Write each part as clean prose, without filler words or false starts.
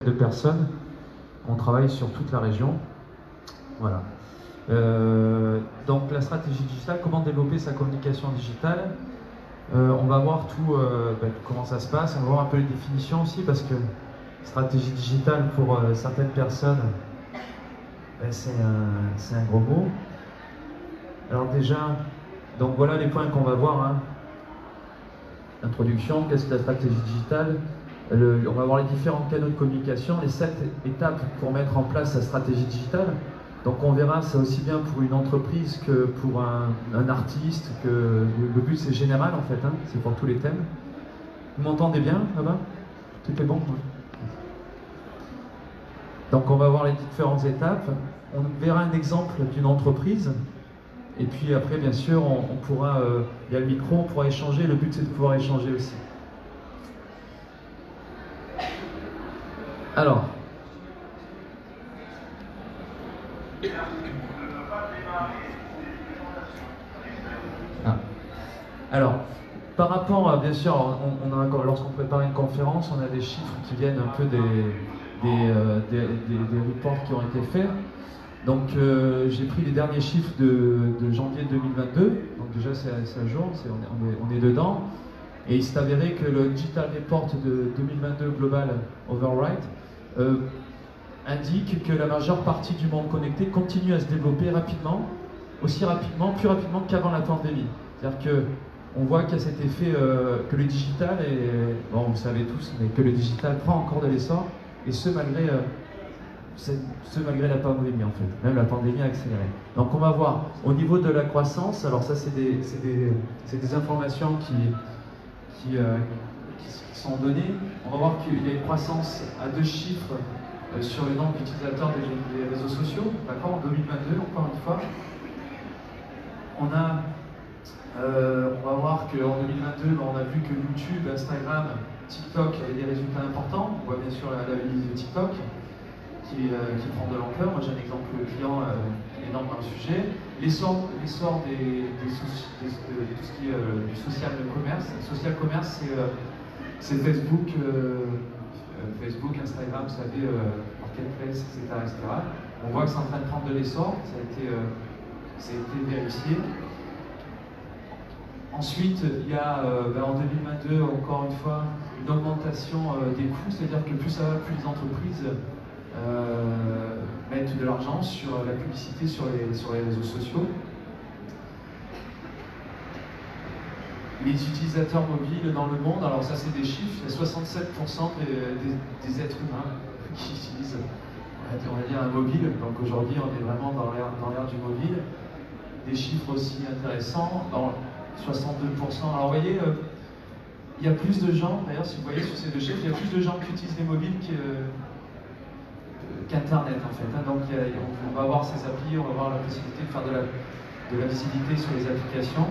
de personnes. On travaille sur toute la région. Voilà. Donc la stratégie digitale, comment développer sa communication digitale. On va voir tout, comment ça se passe, on va voir un peu les définitions aussi, parce que stratégie digitale pour certaines personnes, c'est un gros mot. Alors déjà, donc voilà les points qu'on va voir. Hein. Introduction, qu'est-ce que la stratégie digitale? On va voir les différents canaux de communication, les 7 étapes pour mettre en place sa stratégie digitale. Donc on verra ça aussi bien pour une entreprise que pour un artiste, que le but c'est général en fait, hein, c'est pour tous les thèmes. Vous m'entendez bien là-bas? Tout est bon? Donc on va voir les différentes étapes. On verra un exemple d'une entreprise. Et puis après, bien sûr, on pourra, il y a le micro, on pourra échanger. Le but c'est de pouvoir échanger aussi. Alors. Alors, par rapport à, bien sûr, lorsqu'on prépare une conférence, on a des chiffres qui viennent un peu des reports qui ont été faits. Donc, j'ai pris les derniers chiffres de janvier 2022. Donc déjà, c'est à jour, on est dedans. Et il s'est avéré que le Digital Report de 2022 Global Overwrite indique que la majeure partie du monde connecté continue à se développer rapidement, aussi rapidement, plus rapidement qu'avant la pandémie. C'est-à-dire que on voit qu'il y a cet effet que le digital, bon, vous savez tous, mais que le digital prend encore de l'essor, et ce malgré la pandémie en fait. Même la pandémie a accéléré. Donc on va voir au niveau de la croissance. Alors ça c'est des informations qui sont données. On va voir qu'il y a une croissance à 2 chiffres sur le nombre d'utilisateurs des réseaux sociaux. D'accord, en 2022 encore une fois. On va voir qu'en 2022, on a vu que YouTube, Instagram, TikTok avaient des résultats importants. On voit bien sûr la liste de TikTok qui prend de l'ampleur. Moi j'ai un exemple client énorme dans le sujet. L'essor de tout ce qui est du social commerce. Le social commerce, c'est Facebook, Instagram, vous savez, Marketplace, etc., etc. On voit que c'est en train de prendre de l'essor, ça a été vérifié. Ensuite, il y a en 2022, encore une fois, une augmentation des coûts, c'est-à-dire que plus ça va, plus les entreprises mettent de l'argent sur la publicité sur les réseaux sociaux. Les utilisateurs mobiles dans le monde, alors ça c'est des chiffres, il y a 67% des êtres humains qui utilisent, on va dire, un mobile. Donc aujourd'hui on est vraiment dans l'ère du mobile. Des chiffres aussi intéressants, 62%. Alors vous voyez, il y a plus de gens, d'ailleurs si vous voyez sur ces 2 chiffres, il y a plus de gens qui utilisent les mobiles qu'Internet en fait. Hein. Donc on va voir ces applis, on va voir la possibilité de faire de la visibilité sur les applications.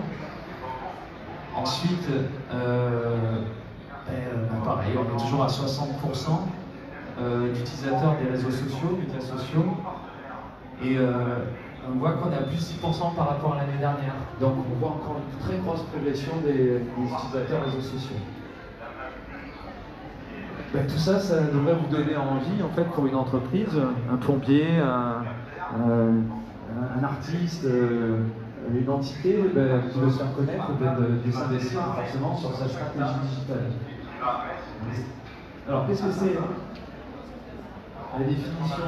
Ensuite, pareil, on est toujours à 60% d'utilisateurs des réseaux sociaux, médias sociaux. Et on voit qu'on est à plus 6% par rapport à l'année dernière. Donc on voit encore une très grosse progression des utilisateurs réseaux sociaux. Tout ça, ça devrait vous donner envie, en fait, pour une entreprise, un plombier, un artiste, une entité, qui veut se faire connaître, de s'investir forcément sur sa stratégie digitale. Alors, qu'est-ce que c'est la définition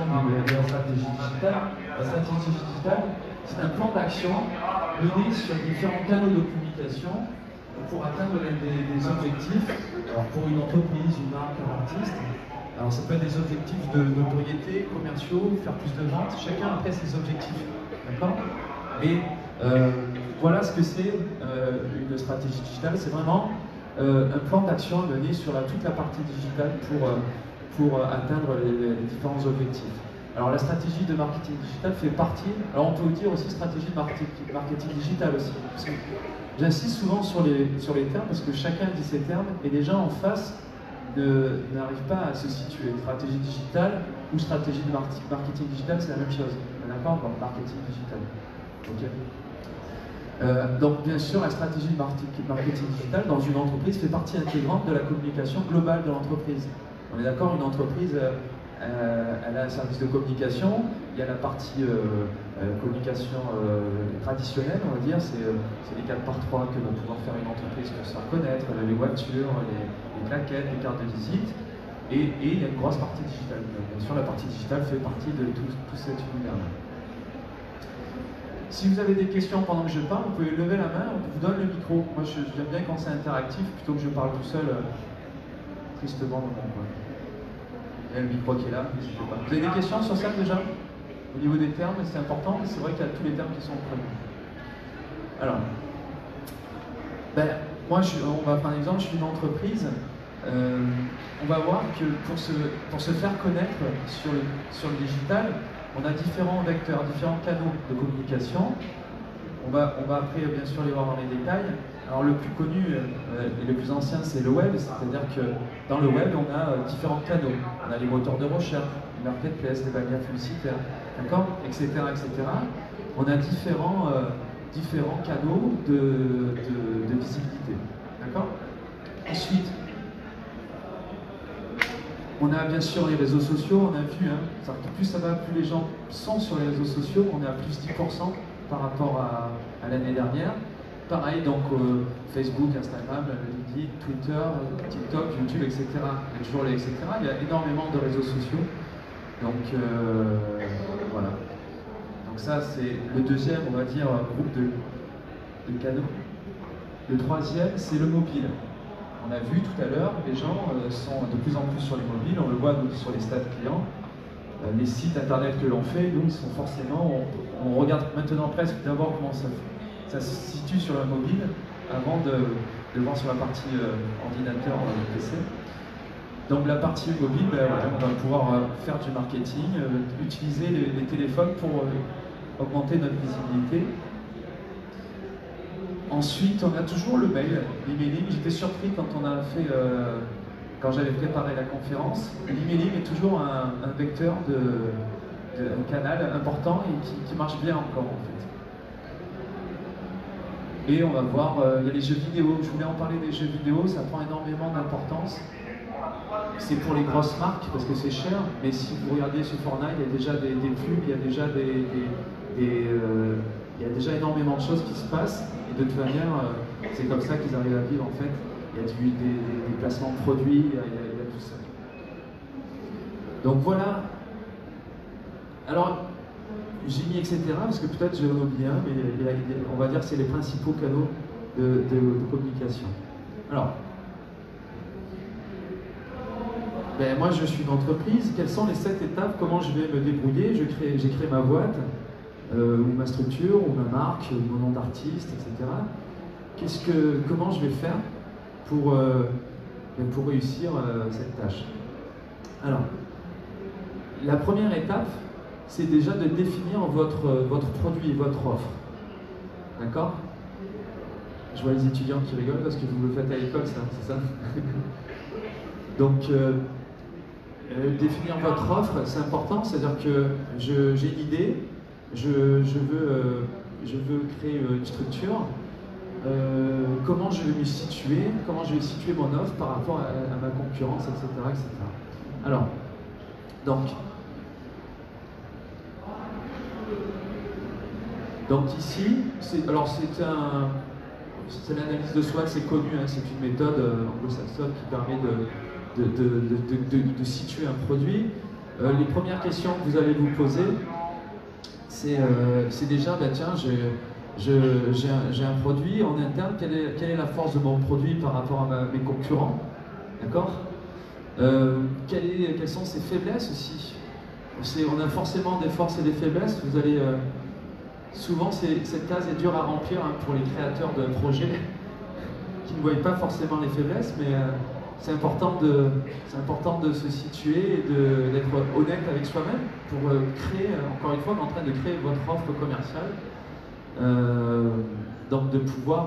de la stratégie digitale? La stratégie digitale, c'est un plan d'action mené sur différents canaux de communication pour atteindre des objectifs. Alors pour une entreprise, une marque, un artiste, alors ça peut être des objectifs de notoriété, commerciaux, faire plus de ventes, chacun après ses objectifs. D'accord? Et voilà ce que c'est une stratégie digitale, c'est vraiment un plan d'action mené sur toute la partie digitale pour atteindre les différents objectifs. Alors la stratégie de marketing digital fait partie, alors on peut dire aussi stratégie de marketing digital aussi. Parce que j'insiste souvent sur les termes parce que chacun dit ces termes et les gens en face n'arrivent pas à se situer. Stratégie digitale ou stratégie de marketing digital, c'est la même chose. D'accord? Donc marketing digital. Ok. Donc bien sûr, la stratégie de marketing digital dans une entreprise fait partie intégrante de la communication globale de l'entreprise. On est d'accord, une entreprise, elle a un service de communication, il y a la partie communication traditionnelle, on va dire, c'est les 4x3 que va pouvoir faire une entreprise pour se faire connaître, les voitures, les plaquettes, les cartes de visite, et il y a une grosse partie digitale. Bien sûr, la partie digitale fait partie de tout cet univers-là. Si vous avez des questions pendant que je parle, vous pouvez lever la main, on vous donne le micro. Moi, j'aime bien quand c'est interactif, plutôt que je parle tout seul, tristement dans mon coin. Il y a le micro qui est là, n'hésitez pas. Vous avez des questions sur ça déjà? Au niveau des termes, c'est important, c'est vrai qu'il y a tous les termes qui sont prévus. Alors, moi, on va prendre un exemple, je suis une entreprise. On va voir que pour se faire connaître sur le digital, on a différents vecteurs, différents canaux de communication. On va après, bien sûr, les voir dans les détails. Alors, le plus connu et le plus ancien, c'est le web, c'est-à-dire que dans le web, on a différents canaux. On a les moteurs de recherche, les marketplaces, les bannières publicitaires, d'accord, etc., etc. On a différents canaux de visibilité, d'accord. Ensuite, on a bien sûr les réseaux sociaux, on a vu, que plus ça va, plus les gens sont sur les réseaux sociaux, on est à plus 10% par rapport à l'année dernière. Pareil, donc Facebook, Instagram, LinkedIn, Twitter, TikTok, YouTube, etc. Il y a toujours les etc. Il y a énormément de réseaux sociaux. Donc voilà. Donc ça, c'est le deuxième, on va dire, groupe de canaux. Le troisième, c'est le mobile. On a vu tout à l'heure, les gens sont de plus en plus sur les mobiles, on le voit nous, sur les stats clients. Les sites internet que l'on fait, nous, sont forcément, on regarde maintenant presque d'abord comment ça se situe sur la mobile avant de voir sur la partie ordinateur PC. Donc la partie mobile, on va pouvoir faire du marketing, utiliser les téléphones pour augmenter notre visibilité. Ensuite, on a toujours le mail, l'emailing. J'étais surpris quand on a fait, quand j'avais préparé la conférence. L'emailing est toujours un vecteur un canal important et qui marche bien encore en fait. Et on va voir, il y a les jeux vidéo. Je voulais en parler des jeux vidéo, ça prend énormément d'importance. C'est pour les grosses marques parce que c'est cher, mais si vous regardez sur Fortnite, il y a déjà des pubs, il y a déjà il y a déjà énormément de choses qui se passent, et de toute manière, c'est comme ça qu'ils arrivent à vivre en fait. Il y a des placements de produits, il y a tout ça. Donc voilà. Alors, j'ai mis etc. parce que peut-être j'en oublie un, mais on va dire que c'est les principaux canaux de communication. Alors, moi je suis une entreprise, quelles sont les 7 étapes, comment je vais me débrouiller? J'ai créé ma boîte, ou ma structure, ou ma marque, ou mon nom d'artiste, etc. Comment je vais faire pour réussir cette tâche? Alors, la première étape, c'est déjà de définir votre produit et votre offre. D'accord? Je vois les étudiants qui rigolent parce que vous le faites à l'école, ça, c'est ça? Donc, définir votre offre, c'est important, c'est-à-dire que j'ai une idée, je veux créer une structure, comment je vais me situer, comment je vais situer mon offre par rapport à ma concurrence, etc., etc. Alors, donc ici, c'est l'analyse de SWOT, c'est connu, c'est une méthode anglo-saxonne qui permet de situer un produit. Les premières questions que vous allez vous poser, c'est déjà, tiens, j'ai un produit en interne, quelle est la force de mon produit par rapport à mes concurrents, d'accord? Quelles sont ses faiblesses aussi? On a forcément des forces et des faiblesses. Vous allez souvent, cette case est dure à remplir pour les créateurs de projets qui ne voient pas forcément les faiblesses, mais c'est important de se situer et d'être honnête avec soi-même pour créer, encore une fois, on est en train de créer votre offre commerciale, donc de pouvoir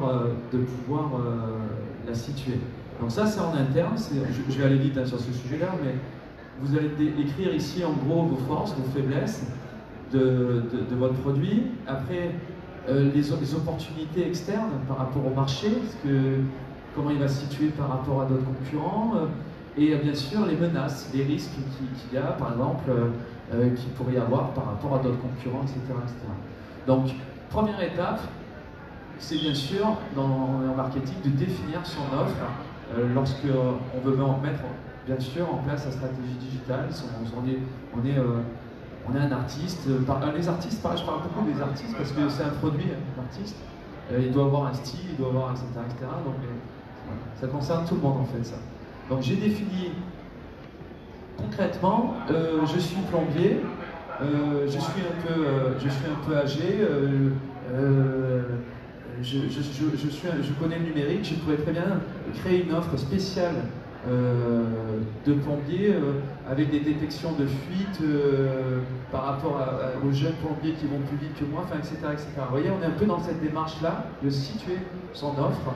la situer. Donc ça, c'est en interne, je vais aller vite sur ce sujet-là, mais vous allez écrire ici en gros vos forces, vos faiblesses de votre produit. Après, les opportunités externes par rapport au marché, comment il va se situer par rapport à d'autres concurrents, et bien sûr les menaces, les risques qu'il y a, par exemple, qu'il pourrait y avoir par rapport à d'autres concurrents, etc., etc. Donc, première étape, c'est bien sûr dans le marketing de définir son offre lorsque on veut mettre bien sûr en place sa stratégie digitale. On est un artiste. Les artistes, pareil, je parle beaucoup des artistes parce que c'est un produit, l'artiste. Il doit avoir un style, il doit avoir, etc., etc. Donc, voilà, ça concerne tout le monde en fait, ça. Donc j'ai défini concrètement, je suis plombier, je suis un peu âgé, je connais le numérique, je pourrais très bien créer une offre spéciale de plombier avec des détections de fuite par rapport aux jeunes plombiers qui vont plus vite que moi, enfin, etc., etc. Vous voyez, on est un peu dans cette démarche-là de situer son offre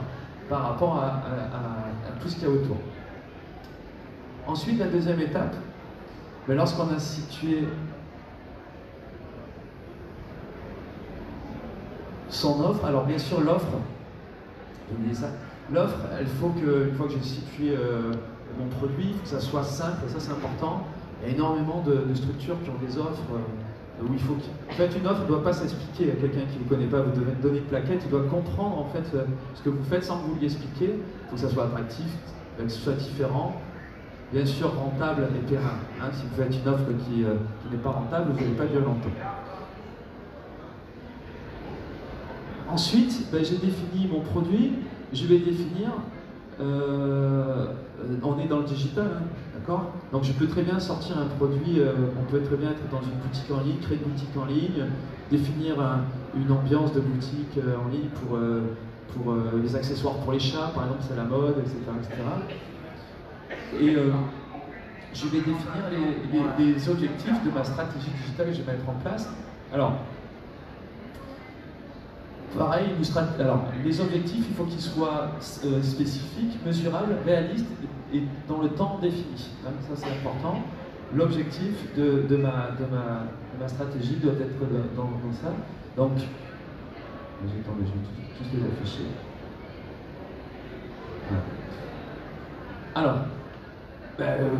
par rapport à tout ce qu'il y a autour. Ensuite, la deuxième étape, ben, lorsqu'on a situé son offre, alors bien sûr l'offre, l'offre, une fois que j'ai situé mon produit, il faut que ça soit simple, ça c'est important. Il y a énormément de structures qui ont des offres où il faut en fait une offre ne doit pas s'expliquer à quelqu'un qui ne vous connaît pas, vous devez donner une plaquette, il doit comprendre en fait ce que vous faites sans que vous lui expliquiez. Il faut que ça soit attractif, que ce soit différent. Bien sûr rentable et pérenne. Hein, si vous faites une offre qui n'est pas rentable, vous n'allez pas durer longtemps. Ensuite, ben, j'ai défini mon produit. Je vais définir. On est dans le digital, hein, d'accord? Donc je peux très bien sortir un produit. On peut très bien être dans une boutique en ligne, créer une boutique en ligne, définir une ambiance de boutique en ligne pour les accessoires pour les chats, par exemple, c'est la mode, etc., etc. Et je vais définir les objectifs de ma stratégie digitale que je vais mettre en place. Alors, pareil, les objectifs, il faut qu'ils soient spécifiques, mesurables, réalistes et dans le temps défini. Hein, ça, c'est important. L'objectif de ma stratégie doit être dans ça. Donc, je vais tous les afficher. Voilà. Alors,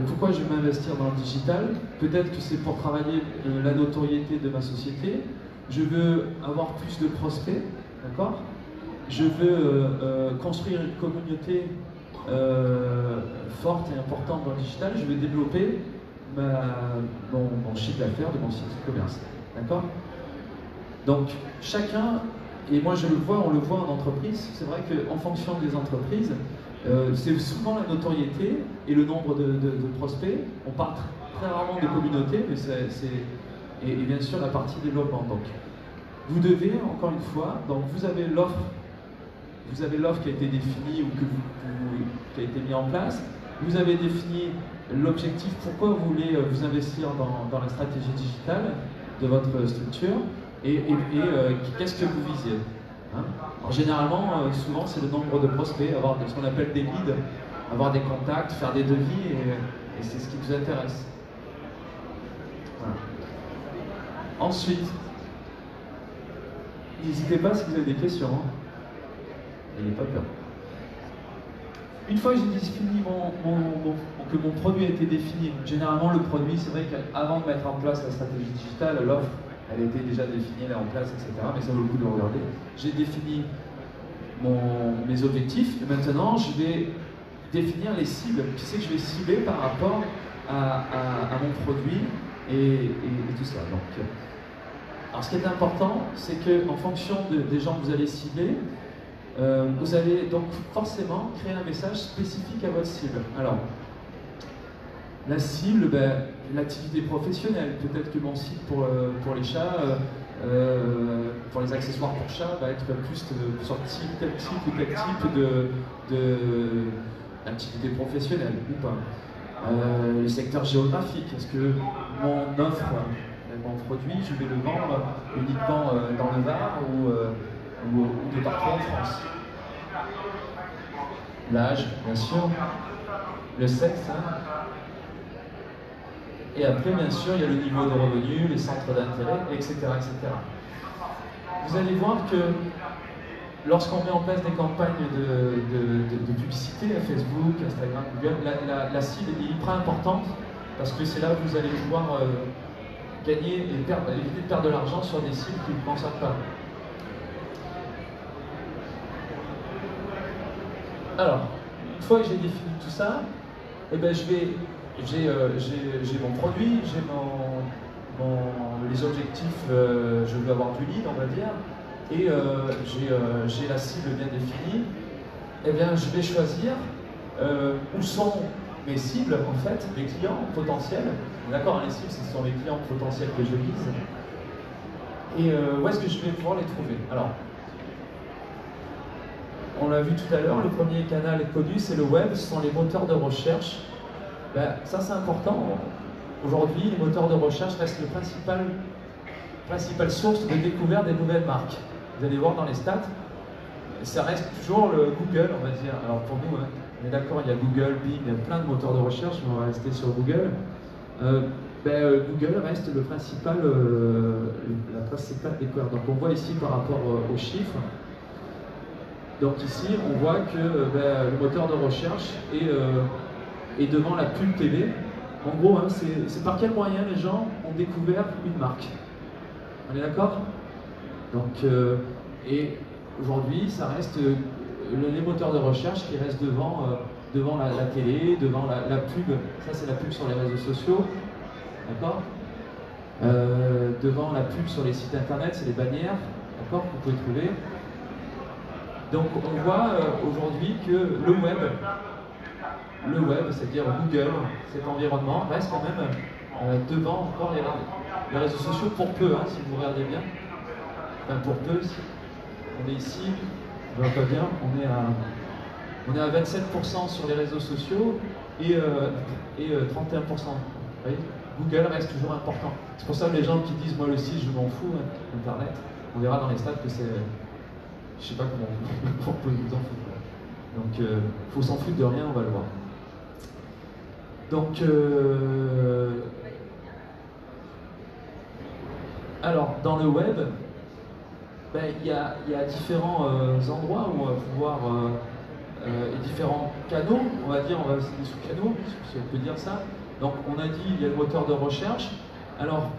pourquoi je vais m'investir dans le digital? Peut-être que c'est pour travailler la notoriété de ma société. Je veux avoir plus de prospects, d'accord? Je veux construire une communauté forte et importante dans le digital. Je veux développer mon chiffre d'affaires de mon site e-commerce, d'accord? Donc chacun, et moi on le voit en entreprise, c'est vrai qu'en fonction des entreprises, c'est souvent la notoriété et le nombre de prospects. On parle très rarement de communauté, mais et bien sûr la partie développement. Donc, vous devez, encore une fois, donc vous avez l'offre qui a été définie ou qui a été mise en place. Vous avez défini l'objectif, pourquoi vous voulez vous investir dans la stratégie digitale de votre structure et qu'est-ce que vous visez. Hein? Alors, généralement, souvent, c'est le nombre de prospects, avoir ce qu'on appelle des leads, avoir des contacts, faire des devis, et c'est ce qui vous intéresse. Voilà. Ensuite, n'hésitez pas si vous avez des questions. Hein. N'ayez pas peur. Une fois que j'ai défini que mon produit a été défini, généralement le produit, c'est vrai qu'avant de mettre en place la stratégie digitale, l'offre, elle était déjà définie, elle est en place, etc. Mais ça vaut le coup de regarder. J'ai défini mes objectifs et maintenant je vais définir les cibles. Qui c'est que je vais cibler par rapport à mon produit et tout ça. Donc, alors ce qui est important, c'est qu'en fonction des gens que vous allez cibler, vous allez donc forcément créer un message spécifique à votre cible. Alors, la cible, l'activité professionnelle. Peut-être que mon site pour les chats, pour les accessoires pour chats, va être plus sur tel type ou tel type d'activité professionnelle ou pas. Le secteur géographique. Est-ce que mon offre, mon produit, je vais le vendre uniquement dans le Var ou de partout en France? L'âge, bien sûr. Le sexe. Hein. Et après, bien sûr, il y a le niveau de revenu, les centres d'intérêt, etc., etc. Vous allez voir que lorsqu'on met en place des campagnes de publicité à Facebook, Instagram, Google, la cible est hyper importante parce que c'est là où vous allez pouvoir gagner et éviter de perdre de l'argent sur des cibles qui ne vous concernent pas. Alors, une fois que j'ai défini tout ça, eh ben j'ai mon produit, j'ai les objectifs, je veux avoir du lead, on va dire, et j'ai la cible bien définie. Eh bien, je vais choisir où sont mes cibles, en fait, mes clients potentiels. D'accord, les cibles, ce sont les clients potentiels que je vise. Et où est-ce que je vais pouvoir les trouver? Alors, on l'a vu tout à l'heure, le premier canal connu, c'est le web, ce sont les moteurs de recherche. Ben, ça, c'est important. Aujourd'hui, les moteurs de recherche restent le principale source de découverte des nouvelles marques. Vous allez voir dans les stats, ça reste toujours le Google, on va dire. Alors pour nous, hein, on est d'accord, il y a Google, Bing, il y a plein de moteurs de recherche, mais on va rester sur Google. Google reste la principale découverte. Donc on voit ici par rapport aux chiffres. Donc ici, on voit que le moteur de recherche est devant la pub TV. En gros, hein, c'est par quel moyen les gens ont découvert une marque. On est d'accord? Donc, et aujourd'hui, ça reste les moteurs de recherche qui restent devant la télé, devant la pub. Ça, c'est la pub sur les réseaux sociaux. D'accord? Devant la pub sur les sites internet, c'est les bannières. D'accord? Vous pouvez trouver. Donc, on voit aujourd'hui que le web, c'est-à-dire Google, cet environnement, reste quand même devant encore les réseaux sociaux pour peu, hein, si vous regardez bien. Enfin, pour peu, on est ici, on voit pas bien, on est à 27% sur les réseaux sociaux et 31%. Vous voyez, Google reste toujours important. C'est pour ça que les gens qui disent, moi le site, je m'en fous, hein, Internet, on verra dans les stats que c'est... Je sais pas comment on peut nous en foutre. Donc, il faut s'en foutre de rien, on va le voir. Donc, alors, dans le web, il y a différents endroits où on va pouvoir, et différents canaux, on va dire, on va essayer sous canaux, si on peut dire ça. Donc, on a dit, il y a le moteur de recherche. Alors,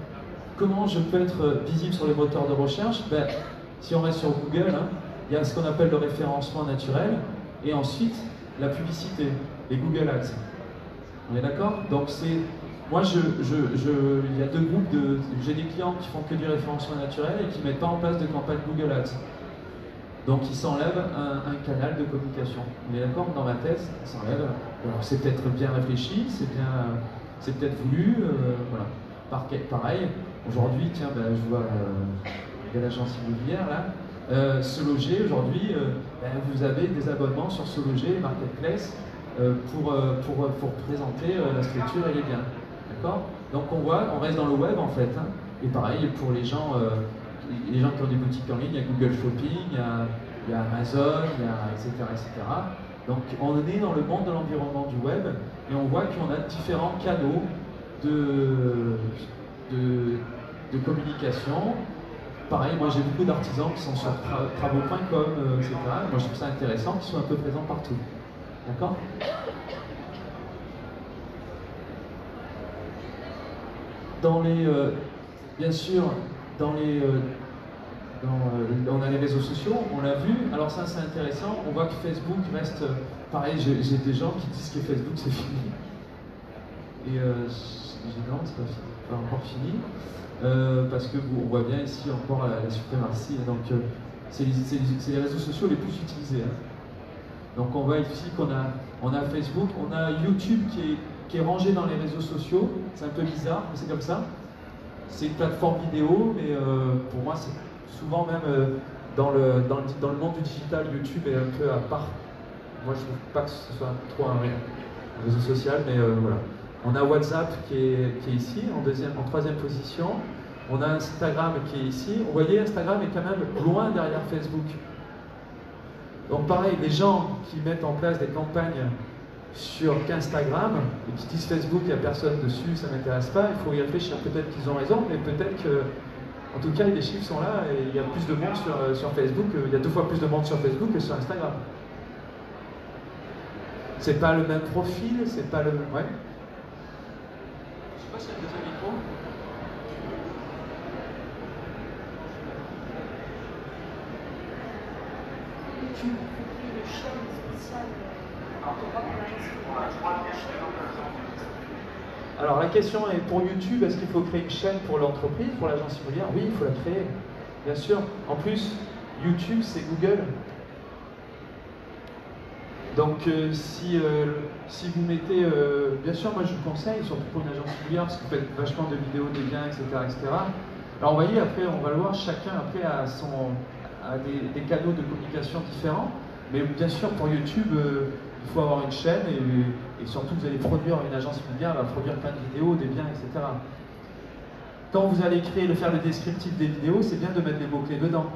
comment je peux être visible sur les moteurs de recherche? Si on reste sur Google, hein, il y a ce qu'on appelle le référencement naturel, et ensuite, la publicité, les Google Ads. On est d'accord? Donc c'est... Moi, il y a deux groupes de... J'ai des clients qui font que du référencement naturel et qui ne mettent pas en place de campagne Google Ads. Donc ils s'enlèvent un canal de communication. On est d'accord? Dans ma tête, ils s'enlèvent. Alors c'est peut-être bien réfléchi, c'est peut-être voulu, voilà. Pareil, aujourd'hui, tiens, je vois il y a l'agence immobilière là. Se loger, aujourd'hui, vous avez des abonnements sur Se loger, Marketplace, pour présenter la structure et les biens. D'accord? Donc on reste dans le web en fait. Hein. Et pareil, pour les gens qui ont des boutiques en ligne, il y a Google Shopping, il y a Amazon, etc., etc. Donc on est dans le monde de l'environnement du web et on voit qu'on a différents canaux de communication. Pareil, moi j'ai beaucoup d'artisans qui sont sur travaux.com, etc. Moi je trouve ça intéressant qu'ils soient un peu présents partout. D'accord? Bien sûr, on a les réseaux sociaux, on l'a vu. Alors ça c'est intéressant, on voit que Facebook reste... pareil, j'ai des gens qui disent que Facebook c'est fini. Et non, c'est pas encore fini. Parce que on voit bien ici encore la suprématie. Donc c'est les réseaux sociaux les plus utilisés. Hein. Donc on voit ici qu'on a Facebook, on a YouTube qui est rangé dans les réseaux sociaux. C'est un peu bizarre, mais c'est comme ça. C'est une plateforme vidéo, mais pour moi c'est souvent même dans le monde du digital, YouTube est un peu à part. Moi je trouve pas que ce soit trop un réseau social, mais voilà. On a WhatsApp qui est ici, en troisième position. On a Instagram qui est ici. Vous voyez, Instagram est quand même loin derrière Facebook. Donc pareil, les gens qui mettent en place des campagnes sur qu'Instagram et qui disent Facebook, il n'y a personne dessus, ça ne m'intéresse pas, il faut y réfléchir. Peut-être qu'ils ont raison, mais peut-être En tout cas, les chiffres sont là et il y a plus de monde sur Facebook, il y a 2 fois plus de monde sur Facebook que sur Instagram. C'est pas le même profil, c'est pas le... Ouais. Je sais pas s'il y a un deuxième micro. Tu crées une chaîne spéciale Alors la question est pour YouTube, est-ce qu'il faut créer une chaîne pour l'entreprise, pour l'agence immobilière? Oui, il faut la créer, bien sûr. En plus, YouTube, c'est Google. Donc si vous mettez, bien sûr, moi je vous conseille, surtout pour une agence immobilière, parce que vous faites vachement de vidéos, des biens, etc., etc. Alors vous voyez, après, on va le voir, chacun après a des canaux de communication différents. Mais bien sûr, pour YouTube, il faut avoir une chaîne et surtout vous allez produire, une agence immobilière va produire plein de vidéos, des biens, etc. Quand vous allez faire le descriptif des vidéos, c'est bien de mettre des mots-clés dedans.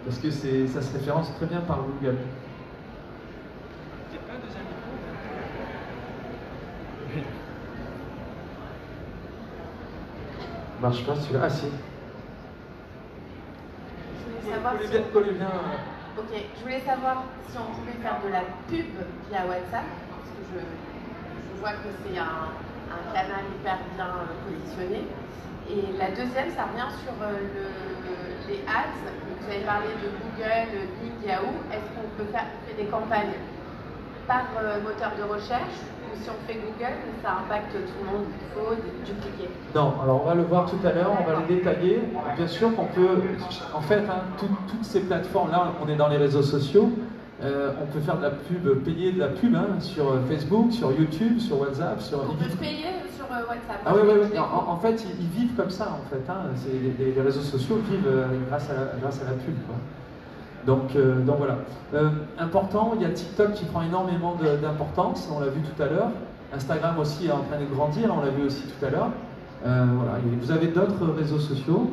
Parce que ça se référence très bien par Google. Un deuxième micro. Marche pas celui-là. Ah si. Collez bien. Ok, je voulais savoir si on pouvait faire de la pub via WhatsApp, parce que je vois que c'est un canal hyper bien positionné. Et la deuxième, ça revient sur les ads. Vous avez parlé de Google, Bing, Yahoo. Est-ce qu'on peut faire des campagnes par moteur de recherche, ou si on fait Google, ça impacte tout le monde, il faut dupliquer? Non, alors on va le voir tout à l'heure, on va les détailler. Bien sûr qu'on peut, en fait, toutes ces plateformes-là, on est dans les réseaux sociaux, on peut faire de la pub, payer de la pub sur Facebook, sur YouTube, sur WhatsApp, sur... On peut payer sur WhatsApp. Ah oui, oui, oui. En fait, ils vivent comme ça, en fait. Les réseaux sociaux vivent grâce à la pub, quoi. Donc voilà. Important, il y a TikTok qui prend énormément d'importance, on l'a vu tout à l'heure. Instagram aussi est en train de grandir, on l'a vu aussi tout à l'heure. Voilà. Et vous avez d'autres réseaux sociaux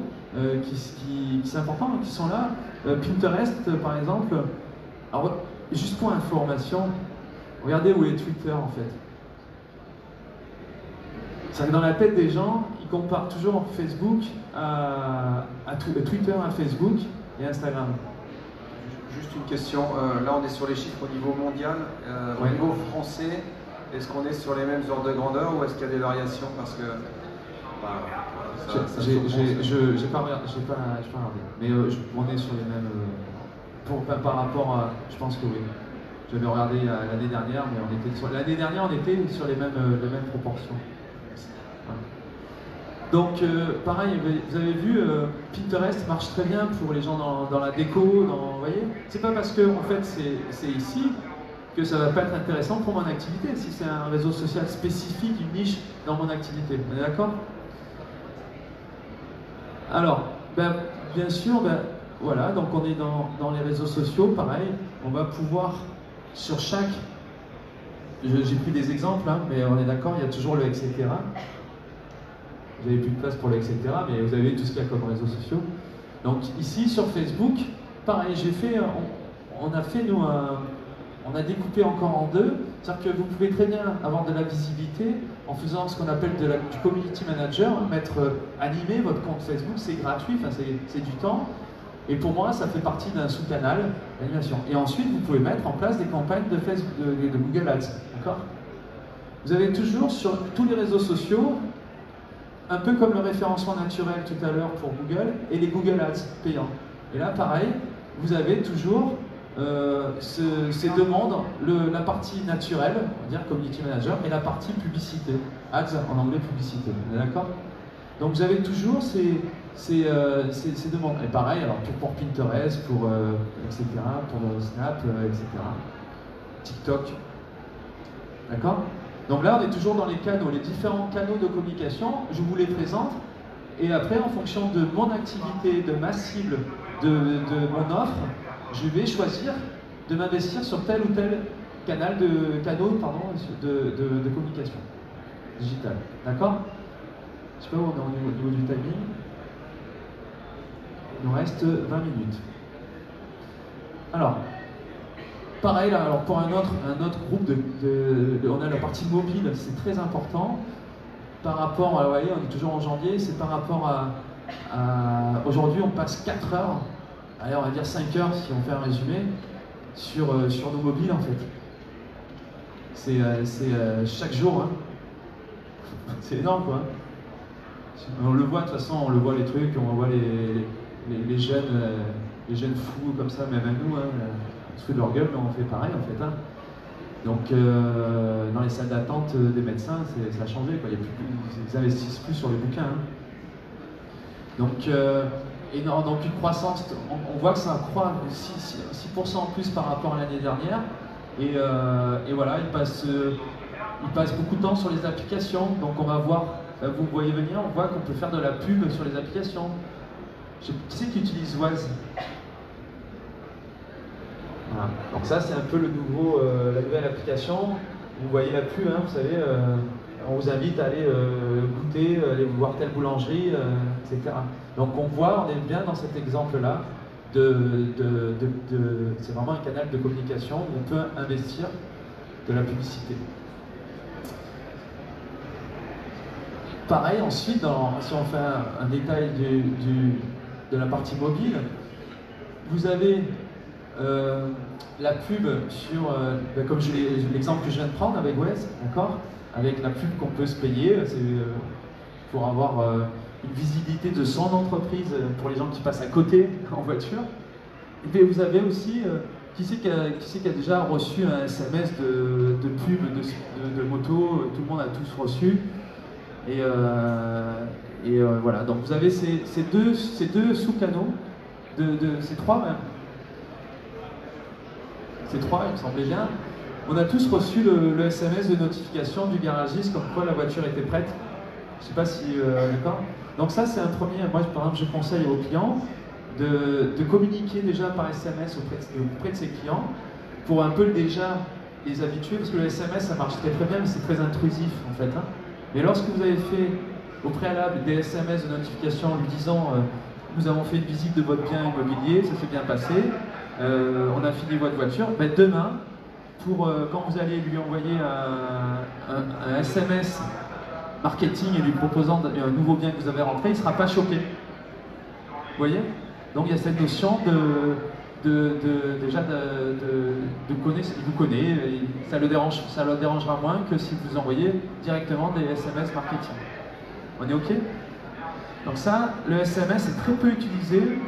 qui sont importants, qui sont là. Pinterest, par exemple. Alors, juste pour information, regardez où est Twitter, en fait. C'est que dans la tête des gens, ils comparent toujours Facebook Twitter à Facebook et Instagram. Juste une question, là on est sur les chiffres au niveau mondial, au niveau français, est-ce qu'on est sur les mêmes ordres de grandeur ou est-ce qu'il y a des variations? Parce que... j'ai pas regardé, mais on est sur les mêmes... par rapport à... Je pense que oui. J'avais regardé l'année dernière, mais l'année dernière on était sur les mêmes proportions. Donc, pareil, vous avez vu, Pinterest marche très bien pour les gens dans la déco, vous voyez. C'est pas parce que, en fait, c'est ici que ça va pas être intéressant pour mon activité, si c'est un réseau social spécifique, une niche dans mon activité. On est d'accord? Alors, bien sûr, voilà, donc on est dans les réseaux sociaux, pareil, on va pouvoir, sur chaque... J'ai pris des exemples, mais on est d'accord, il y a toujours le etc. Vous n'avez plus de place pour le etc, mais vous avez tout ce qu'il y a comme réseaux sociaux. Donc ici, sur Facebook, pareil, on a découpé encore en deux, c'est-à-dire que vous pouvez très bien avoir de la visibilité en faisant ce qu'on appelle du community manager, animer votre compte Facebook, c'est gratuit, c'est du temps, et pour moi, ça fait partie d'un sous-canal d'animation. Et ensuite, vous pouvez mettre en place des campagnes de Facebook, de Google Ads, d'accord? Vous avez toujours sur tous les réseaux sociaux, un peu comme le référencement naturel tout à l'heure pour Google, et les Google Ads payants. Et là, pareil, vous avez toujours ces demandes, la partie naturelle, on va dire Community Manager, et la partie publicité, Ads en anglais publicité, on est d'accord? Donc vous avez toujours ces demandes. Et pareil, alors pour Pinterest, etc., pour Snap, etc., TikTok, d'accord? Donc là, on est toujours dans les canaux, les différents canaux de communication, je vous les présente, et après, en fonction de mon activité, de ma cible, de mon offre, je vais choisir de m'investir sur tel ou tel canal de communication digitale. D'accord? Je sais pas où on est au niveau du timing. Il nous reste 20 minutes. Alors, pareil, là, alors pour un autre groupe, on a la partie mobile, c'est très important. Par rapport, vous voyez, on est toujours en janvier, c'est par rapport Aujourd'hui, on passe 4 heures, allez, on va dire 5 heures si on fait un résumé, sur nos mobiles en fait. C'est chaque jour, hein. C'est énorme quoi. On le voit de toute façon, on le voit les trucs, on voit les jeunes fous comme ça, même nous, hein, on se fait de leur gueule, mais on fait pareil en fait. Hein. Donc dans les salles d'attente des médecins, ça a changé, quoi. Ils investissent plus sur les bouquins. Hein. Donc, donc une croissance, on voit que ça croît 6% en plus par rapport à l'année dernière. Et voilà, ils passent beaucoup de temps sur les applications. Donc on va voir, vous voyez venir, on voit qu'on peut faire de la pub sur les applications. Qui c'est qui utilise Waze? Voilà. Donc ça c'est un peu la nouvelle application. Vous voyez la pub, hein, vous savez, on vous invite à aller goûter, aller voir telle boulangerie, etc. Donc on voit, on est bien dans cet exemple-là, c'est vraiment un canal de communication où on peut investir de la publicité. Pareil ensuite, si on fait un détail de la partie mobile, vous avez la pub sur, comme l'exemple que je viens de prendre avec Waze, d'accord, avec la pub qu'on peut se payer, c'est pour avoir une visibilité de son entreprise pour les gens qui passent à côté en voiture. Et puis vous avez aussi, qui c'est qui a déjà reçu un SMS de pub de moto? Tout le monde a tous reçu. Et voilà, donc vous avez ces deux sous-canaux, ces trois même. Ces trois, il me semblait bien. On a tous reçu le SMS de notification du garagiste comme quoi la voiture était prête. Je ne sais pas si... d'accord. Donc ça, c'est un premier... Moi, par exemple, je conseille aux clients de communiquer déjà par SMS auprès de ses clients pour un peu déjà les habituer, parce que le SMS, ça marche très très bien, mais c'est très intrusif en fait. Hein. Mais lorsque vous avez fait au préalable des SMS de notification lui disant nous avons fait une visite de votre bien immobilier, ça s'est bien passé, on a fini votre voiture, ben demain, quand vous allez lui envoyer un SMS marketing et lui proposant un nouveau bien que vous avez rentré, il ne sera pas choqué. Vous voyez? Donc il y a cette notion déjà de connaître, il vous connaît, ça le dérangera moins que si vous envoyez directement des SMS marketing. On est OK? Donc ça, le SMS est très peu utilisé,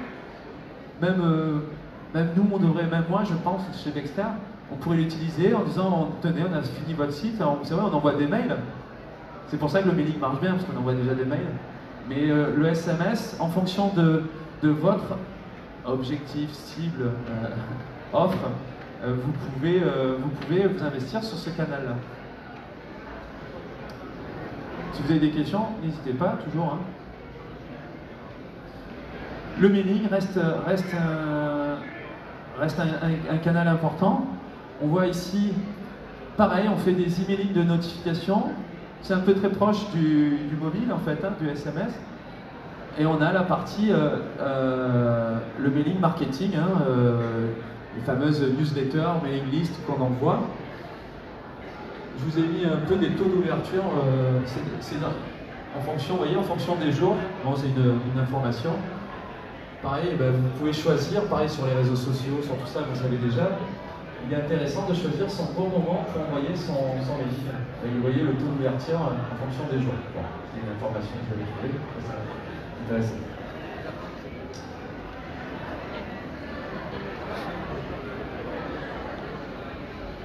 même nous, on devrait, même moi je pense, chez Dexter, on pourrait l'utiliser en disant, tenez, on a fini votre site, alors, vous savez, on envoie des mails. C'est pour ça que le mailing marche bien, parce qu'on envoie déjà des mails. Mais le SMS, en fonction de votre objectif, cible, offre, vous pouvez vous investir sur ce canal-là. Si vous avez des questions, n'hésitez pas, toujours. Hein. Le mailing reste un canal important. On voit ici, pareil, on fait des emailing de notification. C'est un peu très proche du mobile, en fait, hein, du SMS. Et on a la partie, le mailing marketing, hein, les fameuses newsletters, mailing list qu'on envoie. Je vous ai mis un peu des taux d'ouverture, en fonction, vous voyez, en fonction des jours. Bon, c'est une information. Pareil, ben, vous pouvez choisir, pareil sur les réseaux sociaux, sur tout ça, vous savez déjà. Il est intéressant de choisir son bon moment pour envoyer son mailing. Et vous voyez le taux d'ouverture en fonction des jours. Bon, c'est une information que vous avez trouvée. Intéressant.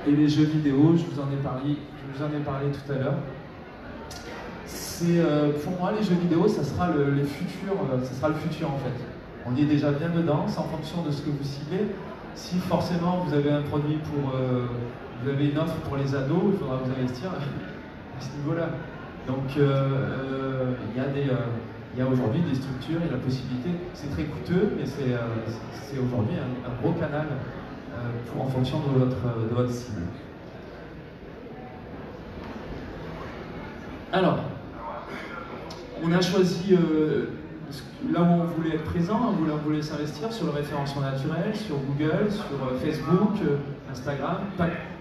Et les jeux vidéo, je vous en ai parlé tout à l'heure. C'est pour moi les jeux vidéo, ça sera le futur en fait. On y est déjà bien dedans, c'est en fonction de ce que vous ciblez. Si forcément vous avez un produit vous avez une offre pour les ados, il faudra vous investir à ce niveau-là. Donc il y a aujourd'hui des structures et la possibilité, c'est très coûteux, mais c'est aujourd'hui un gros canal en fonction de votre cible. Alors, on a choisi là où on voulait être présent, où on voulait s'investir sur le référencement naturel, sur Google, sur Facebook, Instagram,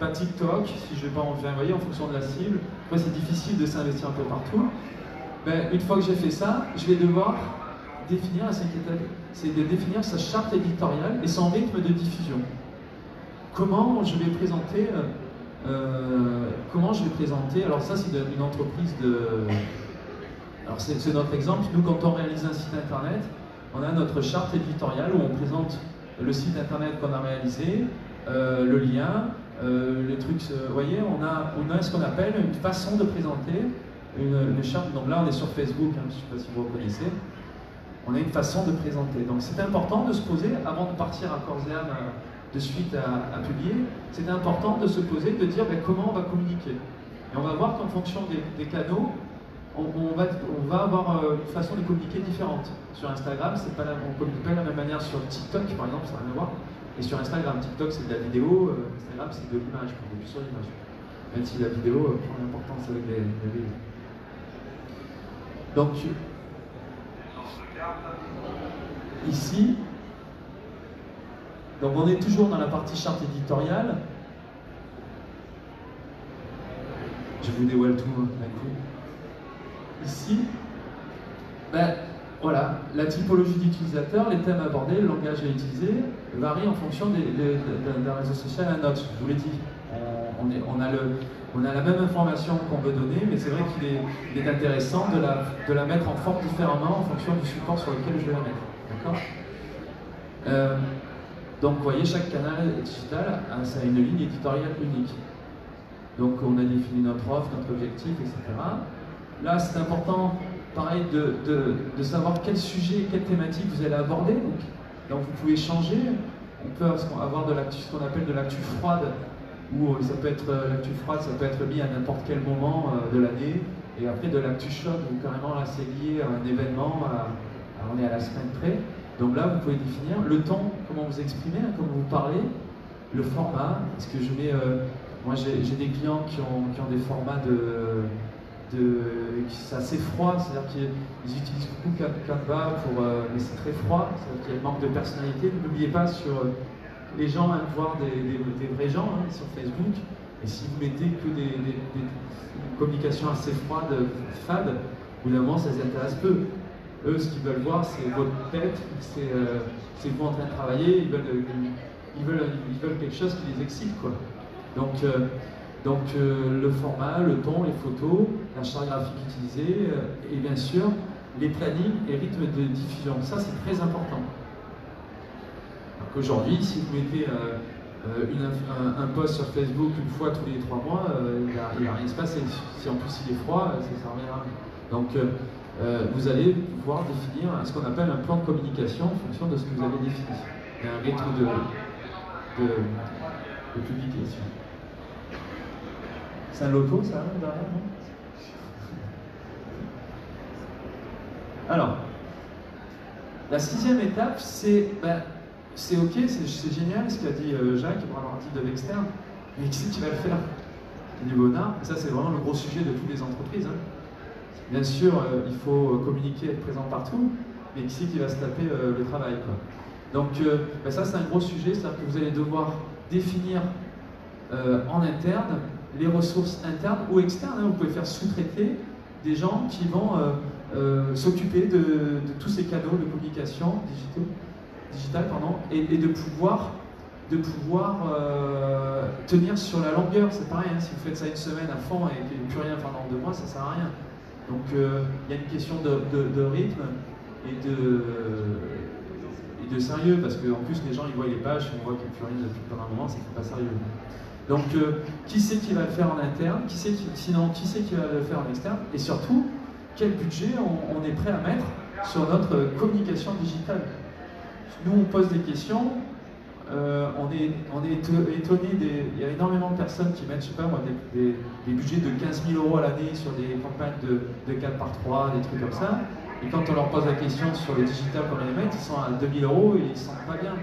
pas TikTok, si je ne vais pas envoyer en fonction de la cible. Après, c'est difficile de s'investir un peu partout. Ben, une fois que j'ai fait ça, je vais devoir définir, c'est de définir sa charte éditoriale et son rythme de diffusion. Comment je vais présenter, alors ça c'est une entreprise de... Alors c'est notre exemple, nous quand on réalise un site internet, on a notre charte éditoriale où on présente le site internet qu'on a réalisé, le lien, les trucs, vous voyez, on a ce qu'on appelle une façon de présenter, une charte. Donc là on est sur Facebook, hein, je ne sais pas si vous reconnaissez, on a une façon de présenter. Donc c'est important de se poser, avant de partir à corps et âme de suite à publier, c'est important de se poser, de dire ben, comment on va communiquer. Et on va voir qu'en fonction des canaux, on va avoir une façon de communiquer différente. Sur Instagram, on ne communique pas de la même manière sur TikTok, par exemple, ça n'a rien à voir. Et sur Instagram, TikTok c'est de la vidéo, Instagram c'est de l'image, on est plus sur l'image. Même si la vidéo prend l'importance avec les vidéos. Donc, ici, donc on est toujours dans la partie charte éditoriale. Je vous dévoile tout d'un coup. Ici, ben, voilà, la typologie d'utilisateur, les thèmes abordés, le langage à utiliser varie en fonction d'un réseau social à un autre. Je vous l'ai dit, on a la même information qu'on veut donner, mais c'est vrai qu'il est intéressant de la mettre en forme différemment en fonction du support sur lequel je vais la mettre. D'accord ? Donc vous voyez, chaque canal digital a une ligne éditoriale unique. Donc on a défini notre offre, notre objectif, etc. Là c'est important, pareil, de savoir quel sujet, quelle thématique vous allez aborder. Donc vous pouvez changer, on peut avoir ce qu'on appelle de l'actu froide, ou ça peut être l'actu froide, ça peut être mis à n'importe quel moment de l'année, et après de l'actu chaude, où carrément là c'est lié à un événement, on est à la semaine près. Donc là, vous pouvez définir le ton, comment vous exprimez, hein, comment vous parlez, le format. Est-ce que je mets... moi, j'ai des clients qui ont des formats c'est assez froid, c'est-à-dire qu'ils utilisent beaucoup Canva, mais c'est très froid, c'est-à-dire qu'il y a un manque de personnalité. N'oubliez pas, les gens aiment voir des vrais gens hein, sur Facebook, et si vous mettez que des communications assez froides, fades, au bout d'un moment, ça les intéresse peu. Eux, ce qu'ils veulent voir, c'est votre tête, c'est vous en train de travailler, ils veulent quelque chose qui les excite, quoi. Donc le format, le ton, les photos, la charte graphique utilisée, et bien sûr, les plannings et rythmes de diffusion. Ça, c'est très important. Aujourd'hui, si vous mettez un post sur Facebook une fois tous les 3 mois, il va rien se passer. Si en plus il est froid, ça ne sert à rien. Donc, vous allez pouvoir définir ce qu'on appelle un plan de communication en fonction de ce que vous avez défini. Et un rythme de publication. C'est un loto, ça, derrière, non? Alors, la 6e étape, c'est ok, c'est génial ce qu'a dit Jacques pour l'article de l'externe, mais qui c'est qui va le faire? Du Bonnard, et ça c'est vraiment le gros sujet de toutes les entreprises. Hein. Bien sûr, il faut communiquer, être présent partout, mais qui c'est qui va se taper le travail, quoi. Donc ça c'est un gros sujet, c'est-à-dire que vous allez devoir définir en interne les ressources internes ou externes. Hein. Vous pouvez faire sous-traiter des gens qui vont s'occuper de tous ces canaux de communication digitale, et de pouvoir tenir sur la longueur. C'est pareil, hein, si vous faites ça une semaine à fond et plus rien pendant 2 mois, ça ne sert à rien. Donc il y a une question de rythme et de sérieux, parce qu'en plus les gens ils voient les pages, on voit qu'il n'y a plus rien depuis pendant un moment, c'est pas sérieux. Donc qui c'est qui va le faire en interne, sinon qui c'est qui va le faire en externe, et surtout quel budget on est prêt à mettre sur notre communication digitale. Nous on pose des questions, on est étonné, il y a énormément de personnes qui mettent, je sais pas moi, des budgets de 15 000 € à l'année sur des campagnes de 4x3, des trucs comme ça, et quand on leur pose la question sur les digitales qu'on les met, ils sont à 2 000 € et ils ne se sentent pas bien.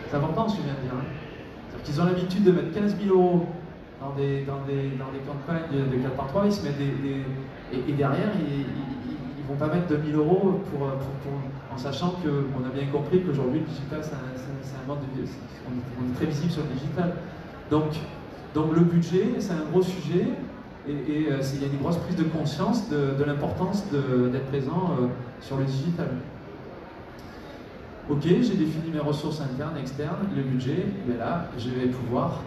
C'est important ce que je viens de dire. Hein. C'est-à-dire qu'ils ont l'habitude de mettre 15 000 € dans des campagnes de 4x3, ils se mettent et derrière, ils ne vont pas mettre 2 000 € en sachant qu'on a bien compris qu'aujourd'hui le digital c'est un mode de vie, on est très visible sur le digital. Donc le budget c'est un gros sujet, il y a une grosse prise de conscience de l'importance d'être présent sur le digital. Ok, j'ai défini mes ressources internes, externes, le budget, et là, je vais pouvoir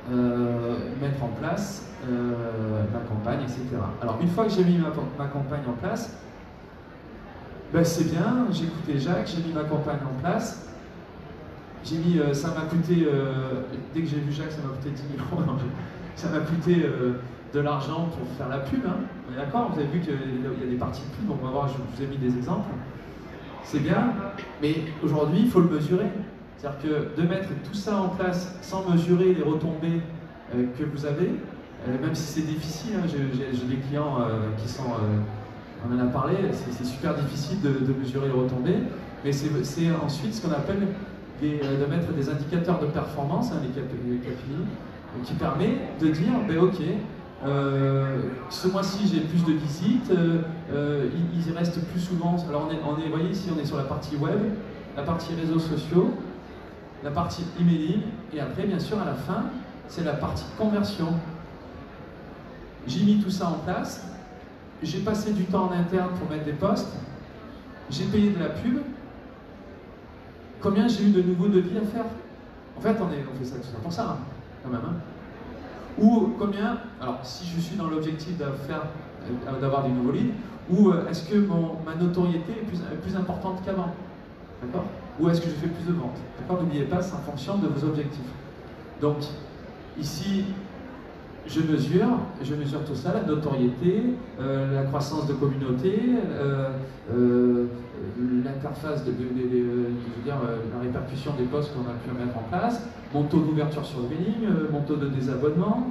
mettre en place ma campagne, etc. Alors, une fois que j'ai mis ma campagne en place, ben, c'est bien, j'ai écouté Jacques, j'ai mis ma campagne en place, j'ai mis, ça m'a coûté, dès que j'ai vu Jacques, ça m'a coûté 10 000 €, ça m'a coûté de l'argent pour faire la pub, hein. D'accord, vous avez vu qu'il y a des parties de pub, on va voir, je vous ai mis des exemples. C'est bien, mais aujourd'hui, il faut le mesurer. C'est-à-dire que de mettre tout ça en place sans mesurer les retombées que vous avez, même si c'est difficile, hein, j'ai des clients qui sont, on en a parlé, c'est super difficile de mesurer les retombées, mais c'est ensuite ce qu'on appelle de mettre des indicateurs de performance, hein, les KPI, qui permet de dire, ben ok, ce mois-ci j'ai plus de visites, ils y restent plus souvent. Alors vous voyez ici on est sur la partie web, la partie réseaux sociaux, la partie emailing, et après bien sûr à la fin c'est la partie conversion. J'ai mis tout ça en place, j'ai passé du temps en interne pour mettre des posts, j'ai payé de la pub. Combien j'ai eu de nouveaux devis à faire? En fait on fait ça tout ça pour ça, hein, quand même. Hein. Ou combien, alors si je suis dans l'objectif d'avoir des nouveaux leads, ou est-ce que ma notoriété est plus importante qu'avant, d'accord? Ou est-ce que je fais plus de ventes, d'accord? N'oubliez pas, c'est en fonction de vos objectifs. Donc, ici, je mesure tout ça, la notoriété, la croissance de communauté, l'interface, la répercussion des posts qu'on a pu mettre en place, mon taux d'ouverture sur le mailing, mon taux de désabonnement,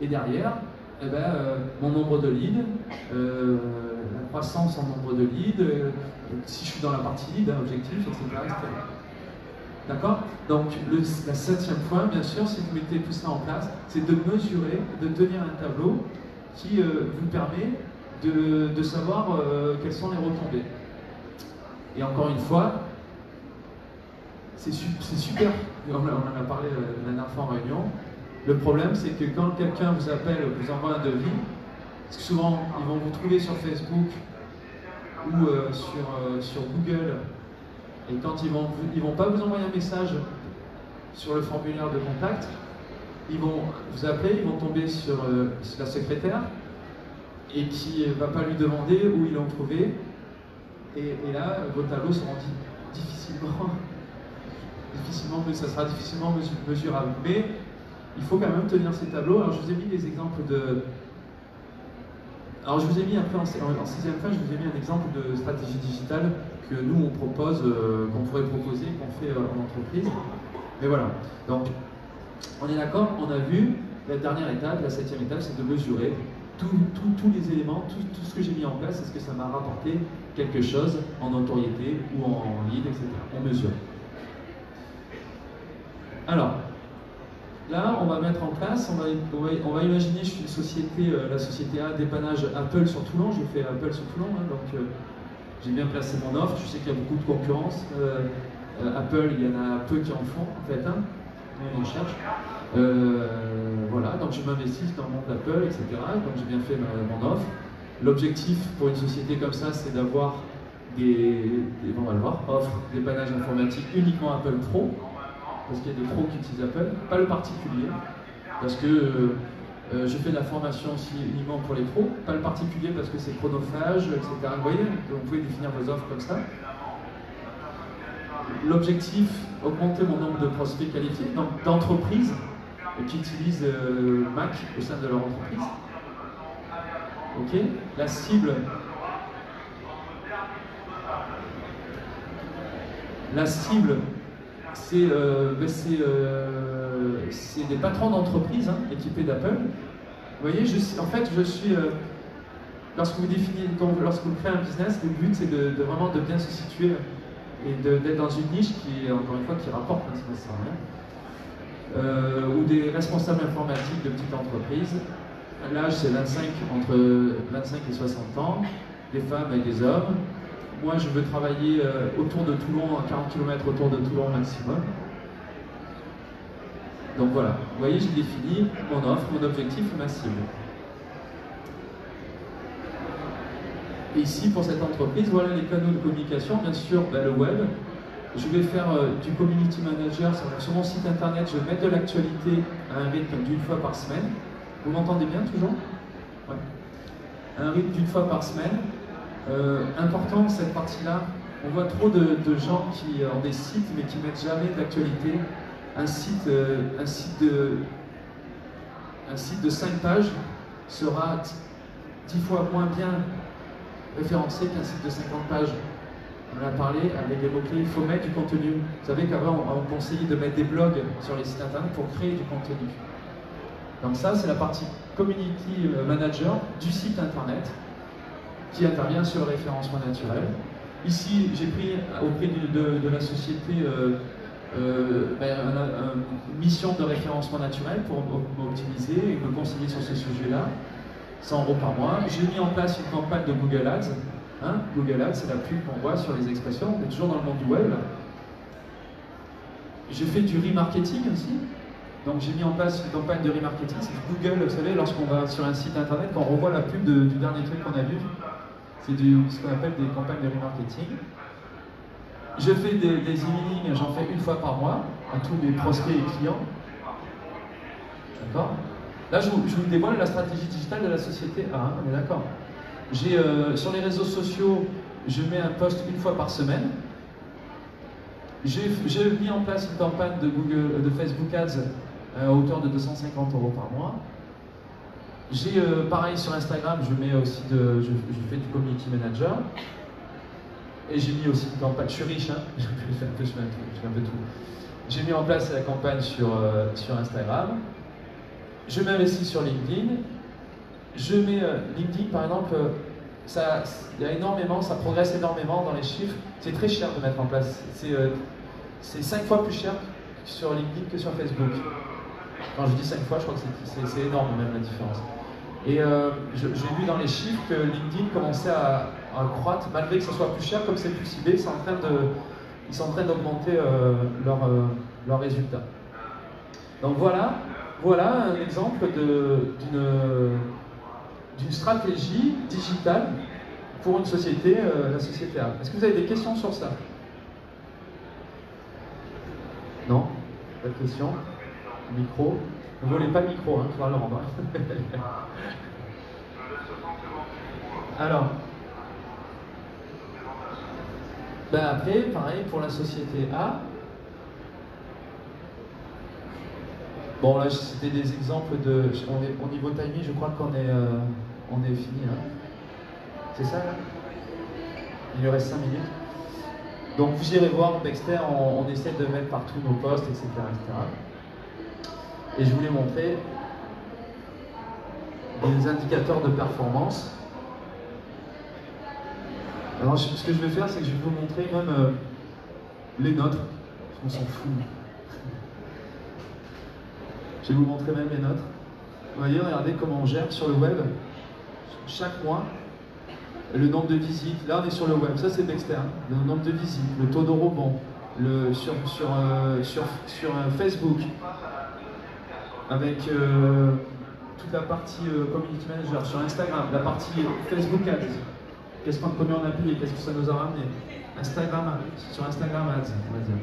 et derrière, eh ben, mon nombre de leads, la croissance en nombre de leads, si je suis dans la partie lead, objectif, etc. D'accord? Donc, la 7e point, bien sûr, si vous mettez tout ça en place, c'est de mesurer, de tenir un tableau qui vous permet de savoir quelles sont les retombées. Et encore une fois, c'est super, on en a parlé la dernière fois en réunion. Le problème, c'est que quand quelqu'un vous appelle, vous envoie un devis, parce que souvent, ils vont vous trouver sur Facebook ou sur Google, et quand ils vont pas vous envoyer un message sur le formulaire de contact, ils vont vous appeler, ils vont tomber sur la secrétaire, et qui ne va pas lui demander où ils l'ont trouvé, et là, vos tableaux seront ça sera difficilement mesurable. Mais il faut quand même tenir ces tableaux. Alors je vous ai mis des exemples de... Alors je vous ai mis après en 6e fin, je vous ai mis un exemple de stratégie digitale que nous on propose, qu'on pourrait proposer, qu'on fait en entreprise. Mais voilà. Donc on est d'accord, on a vu la dernière étape, la 7e étape, c'est de mesurer tous les éléments, tout ce que j'ai mis en place, est-ce que ça m'a rapporté quelque chose en notoriété ou en lead, etc. On mesure. Alors, là, on va mettre en place, on va imaginer, je suis une société, la société A, dépannage Apple sur Toulon, je fais Apple sur Toulon, hein, donc j'ai bien placé mon offre, je sais qu'il y a beaucoup de concurrence. Apple, il y en a peu qui en font, en fait, hein, on en cherche. Voilà, donc je m'investis dans le monde d'Apple, etc. Donc j'ai bien fait mon offre. L'objectif pour une société comme ça, c'est d'avoir on va le voir, offre dépannage informatique uniquement Apple Pro, parce qu'il y a des pros qui utilisent Apple, pas le particulier, parce que je fais de la formation aussi uniquement pour les pros, pas le particulier parce que c'est chronophage, etc. Vous voyez, vous pouvez définir vos offres comme ça. L'objectif, augmenter mon nombre de prospects qualifiés, donc d'entreprises qui utilisent Mac au sein de leur entreprise. Ok, la cible. La cible, c'est des patrons d'entreprise équipés d'Apple. Vous voyez, en fait, je suis. Lorsque vous créez un business, le but c'est vraiment de bien se situer et d'être dans une niche qui, encore une fois, qui rapporte, hein, ça sert à rien. Ou des responsables informatiques de petites entreprises. L'âge c'est entre 25 et 60 ans, des femmes et des hommes. Moi je veux travailler autour de Toulon, à 40 km autour de Toulon maximum. Donc voilà, vous voyez, j'ai défini mon offre, mon objectif et ma cible. Et ici, pour cette entreprise, voilà les canaux de communication. Bien sûr, le web. Je vais faire du community manager. Sur mon site internet, je vais mettre de l'actualité à un rythme d'une fois par semaine. Vous m'entendez bien toujours? Ouais. Un rythme d'une fois par semaine. Important, cette partie-là. On voit trop de gens qui ont des sites, mais qui ne mettent jamais d'actualité. Un site de 5 pages sera 10 fois moins bien référencé qu'un site de 50 pages. On en a parlé avec les mots-clés, il faut mettre du contenu. Vous savez qu'avant, on conseillait de mettre des blogs sur les sites internet pour créer du contenu. Donc ça, c'est la partie community manager du site internet qui intervient sur le référencement naturel. Ici, j'ai pris auprès de la société une mission de référencement naturel pour m'optimiser et me conseiller sur ce sujet-là. 100 € par mois. J'ai mis en place une campagne de Google Ads. Google Ads, c'est la pub qu'on voit sur les expressions. On est toujours dans le monde du web. J'ai fait du remarketing aussi. Donc j'ai mis en place une campagne de remarketing. C'est Google, vous savez, lorsqu'on va sur un site internet, quand on revoit la pub du dernier truc qu'on a vu, c'est ce qu'on appelle des campagnes de remarketing. Je fais des emailing, j'en fais une fois par mois à tous mes prospects et clients. D'accord? Là, je vous dévoile la stratégie digitale de la société A, on est d'accord. Sur les réseaux sociaux, je mets un post une fois par semaine. J'ai mis en place une campagne de Facebook Ads à hauteur de 250 € par mois. Pareil sur Instagram, je fais du community manager. Et j'ai mis aussi une campagne, je suis riche, hein, je fais un peu tout. J'ai mis en place la campagne sur Instagram. Je m'investis sur LinkedIn. Je mets LinkedIn par exemple, ça progresse énormément dans les chiffres. C'est très cher de mettre en place. C'est 5 fois plus cher sur LinkedIn que sur Facebook. Quand je dis 5 fois, je crois que c'est énorme même la différence. Et j'ai vu dans les chiffres que LinkedIn commençait à croître, malgré que ce soit plus cher, comme c'est plus ciblé, ils sont en train d'augmenter leurs résultats. Donc voilà un exemple d'une stratégie digitale pour une société, la société A. Est-ce que vous avez des questions sur ça? Non? Pas de questions? Micro? Ne volez pas le micro, hein, il faudra le rendre. Alors, après, pareil pour la société A. Bon, là, c'était des exemples de... Au niveau timing, je crois qu'on est fini. Hein. C'est ça, là? Il lui reste 5 minutes. Donc, vous irez voir, Bexter, on essaie de mettre partout nos posts, etc., etc. Et je voulais montrer des indicateurs de performance. Alors, ce que je vais faire, c'est que je vais vous montrer même les nôtres. On s'en fout. Je vais vous montrer même les nôtres. Vous voyez, regardez comment on gère sur le web. Chaque mois, le nombre de visites. Là, on est sur le web. Ça, c'est Bexter. Le nombre de visites, le taux de rebond, sur Facebook, avec toute la partie Community Manager, sur Instagram, la partie Facebook Ads. Combien on a payé, qu'est-ce que ça nous a ramené? Sur Instagram Ads, on va dire.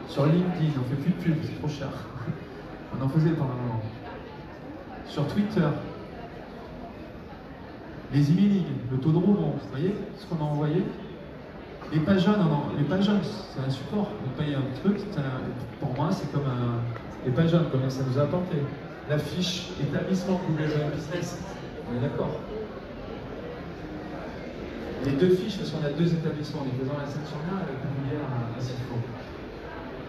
Sur LinkedIn, on fait plus de pub, c'est trop cher. On en faisait pendant un moment. Sur Twitter, les emailing, le taux de rebond, vous voyez ce qu'on a envoyé? Les pages jaunes, les pages jaunes, c'est un support. On paye un truc, pour moi, c'est comme un. Les pages jaunes, combien ça nous a apporté? La fiche établissement Google Business, on est d'accord. Les deux fiches, parce qu'on a deux établissements, les faisant la section 1 avec Google à Sifo.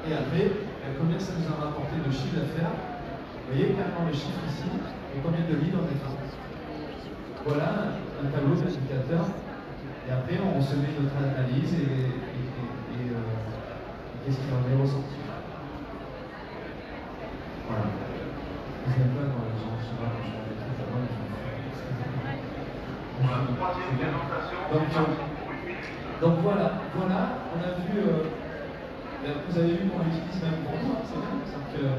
Et après, combien ça nous a rapporté de chiffre d'affaires? Vous voyez carrément le chiffre ici, et combien de leads on est fait. Voilà un tableau d'indicateurs. Et après, on se met notre analyse et qu'est-ce qu'il en est ressenti. Voilà. Vous n'êtes pas dans les gens, je sais pas, je vais mettre ça dans les gens. Donc voilà, on a vu, vous avez vu qu'on l'utilise même pour nous, c'est bien.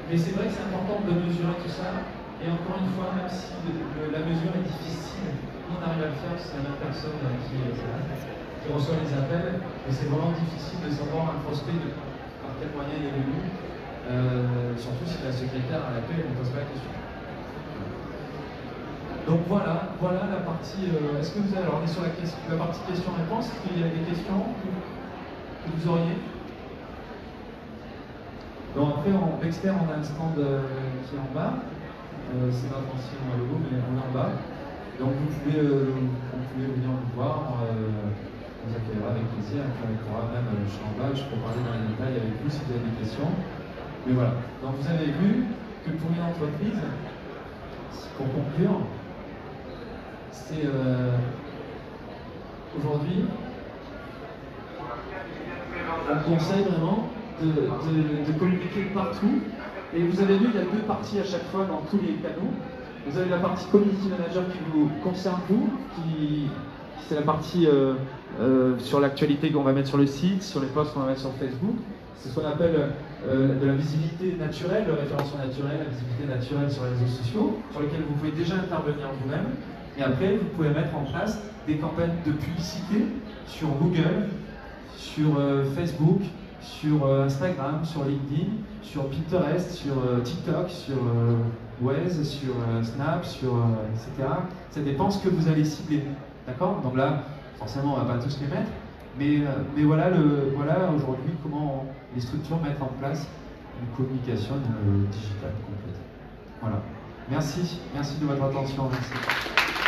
Mais c'est vrai que c'est important de mesurer tout ça, et encore une fois, même si la mesure est difficile, on arrive à le faire, c'est la même personne qui reçoit les appels, mais c'est vraiment difficile de savoir un prospect par quel moyen il est venu, surtout si la secrétaire à l'appel ne pose pas la question. Donc voilà la partie. Est-ce que vous avez, alors on est sur la partie questions-réponses. Est-ce qu'il y a des questions que vous auriez? Donc après, en Bexter, on a un stand qui est en bas. C'est notre ancien logo, mais on est en bas. Donc vous pouvez venir nous voir. On vous accueillera avec plaisir. On pourra même, je suis en bas, je peux parler dans les détails avec vous si vous avez des questions. Mais voilà. Donc vous avez vu que pour une entreprise, pour conclure, c'est aujourd'hui, on conseille vraiment de communiquer partout. Et vous avez vu, il y a deux parties à chaque fois dans tous les canaux. Vous avez la partie community manager qui vous concerne vous, c'est la partie sur l'actualité qu'on va mettre sur le site, sur les posts qu'on va mettre sur Facebook. C'est ce qu'on appelle de la visibilité naturelle, le référencement naturel, la visibilité naturelle sur les réseaux sociaux, sur lesquels vous pouvez déjà intervenir vous-même. Et après, vous pouvez mettre en place des campagnes de publicité sur Google, sur Facebook, sur Instagram, sur LinkedIn, sur Pinterest, sur TikTok, sur Waze, sur Snap, etc. Ça dépend ce que vous allez cibler. D'accord? Donc là, forcément, on ne va pas tous les mettre. Mais voilà aujourd'hui comment les structures mettent en place une communication digitale complète. Voilà. Merci de votre attention. Merci.